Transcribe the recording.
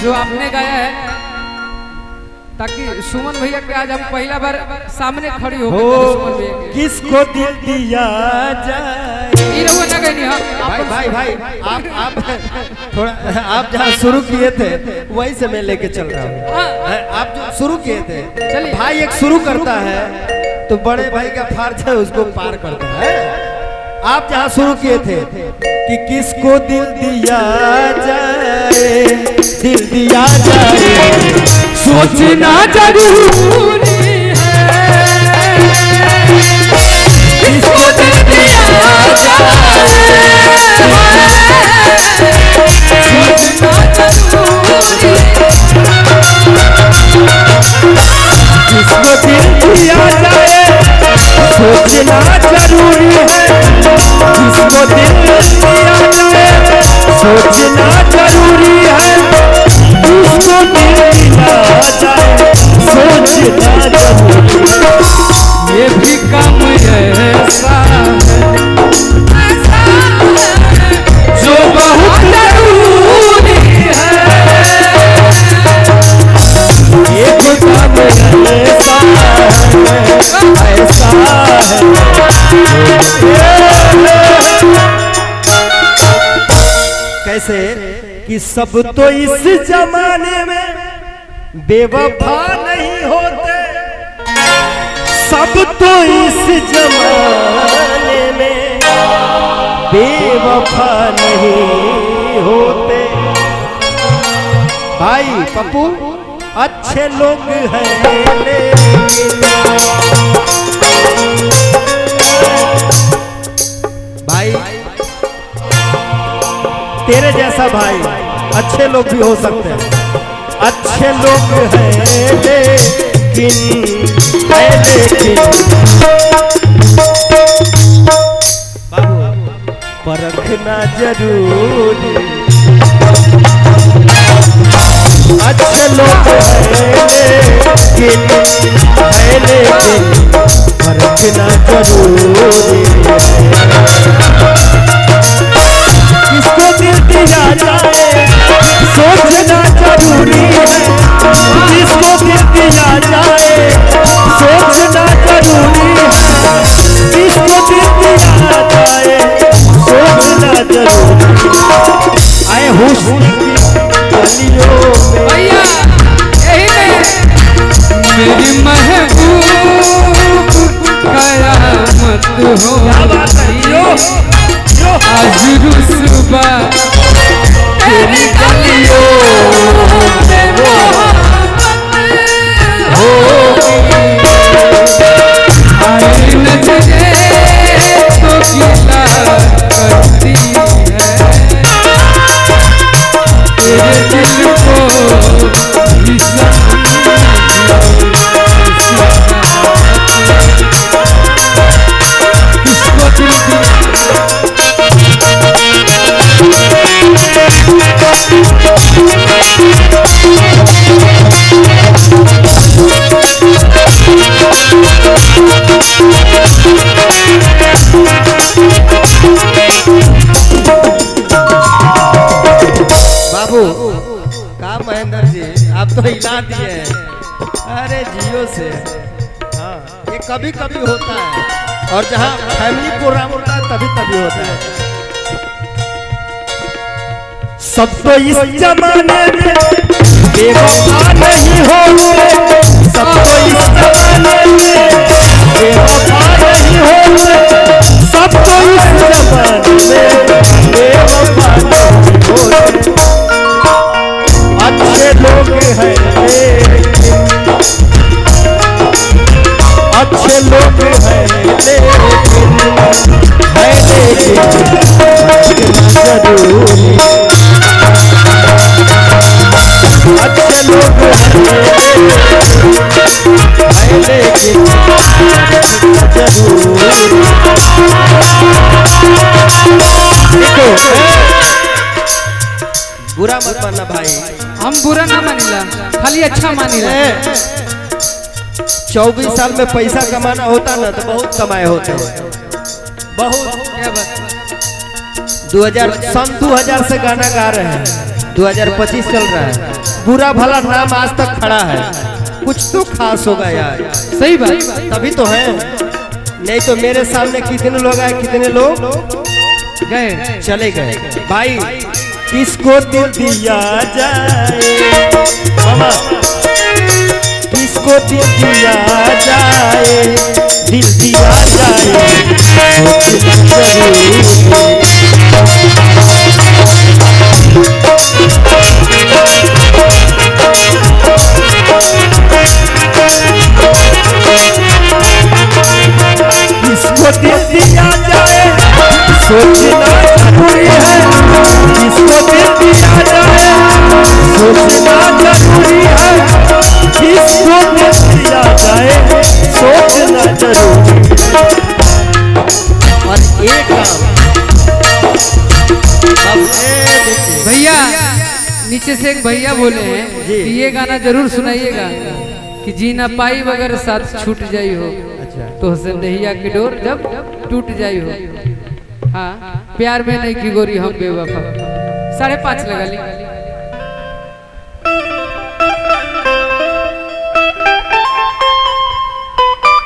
जो आपने गाया है, ताकि सुमन भैया के आज हम पहला बार सामने खड़ी हो गए। किसको दिल दिया जाए। भाई आप थोड़ा आप जहाँ शुरू किए थे वही से मैं लेके चल रहा हूँ। आप जो शुरू किए थे, भाई एक शुरू करता है तो बड़े भाई का फर्ज है उसको पार करता है। आप जहाँ शुरू किए थे कि किसको दिल दिया जाए, दिल दिया जाए सोचना जरूरी है, किसको दिल दिया जाए, सोचना जरूरी है, किसको दिल दिया जाए सोचना जरूरी है, किसको दिल दिया जाए सोचना जरूरी है, किसको दिल दिया जाए सोचना जरूरी है। ये भी काम ऐसा है जो बहुत जरूरी है, ये भी काम ऐसा है। कैसे कि सब तो इस जमाने में बेवफा नहीं होते, सब तो इस जमाने में बेवफा नहीं होते। भाई पप्पू अच्छे लोग हैं भाई, तेरे जैसा भाई अच्छे लोग भी हो सकते हैं, अच्छे लोग हैं लेकिन बाबू परखना जरूरी, अच्छे लोग हैं लेकिन परखना जरूरी है। किसको दिल दिया जाए सोचना जरूरी है, किसको दिल दिया जाए सोचना जरूरी है, किसको दिल दिया जाए सोचना जरूरी है। आए हुस्न की गलियों में भैया यही में मेरी महबूब कयामत हो आज रुसवा तेरी गलियों में आई नजरें तो गिला करती है, तेरे दिल को बाबू का महेंद्र जी आप तो हिला दिए हैं। अरे जियो से हाँ, ये कभी कभी होता है और जहाँ फैमिली प्रोग्राम होता है तभी तभी होता है। सब तो इस जमाने में बेवफा नहीं होते, सब तो इस जमाने में बेवफा नहीं होते, सब तो इस जमाने में बेवफा नहीं होते। अच्छे लोग हैं अच्छे लोग हैं लेकिन जरूरी, अच्छे लोग हैं लेकिन जरूरी। बुरा मत मानना भाई, हम बुरा ना मानिला, खाली अच्छा मानिला। 24 साल में पैसा कमाना होता ना तो बहुत कमाए होते हैं, बहुत। 2000 से गाना गा रहे हैं, 2025 चल रहा है, बुरा भला नाम आज तक खड़ा है, कुछ तो खास होगा यार। सही बात, तभी तो है, नहीं तो मेरे सामने कितने लोग आए, कितने लोग गए चले गए। भाई किसको दिल दिया जाए मामा, किसको दिल दिया जाए, दिल दिया जाए किसको दिल दिया जाए सोचना जरूरी है, किसको दिल दिया जाए सोचना जरूरी है, किसको दिल दिया जाए सोचना जरूरी। और एक भैया नीचे से एक भैया बोले हैं कि ये गाना जरूर सुनाइएगा कि जी ना पाई वगैरह साथ छूट जाई हो, तो से नैया की डोर जब टूट जाई हो। हाँ प्यार में नहीं की गोरी हम बेवफा। 5.5 लगा ली।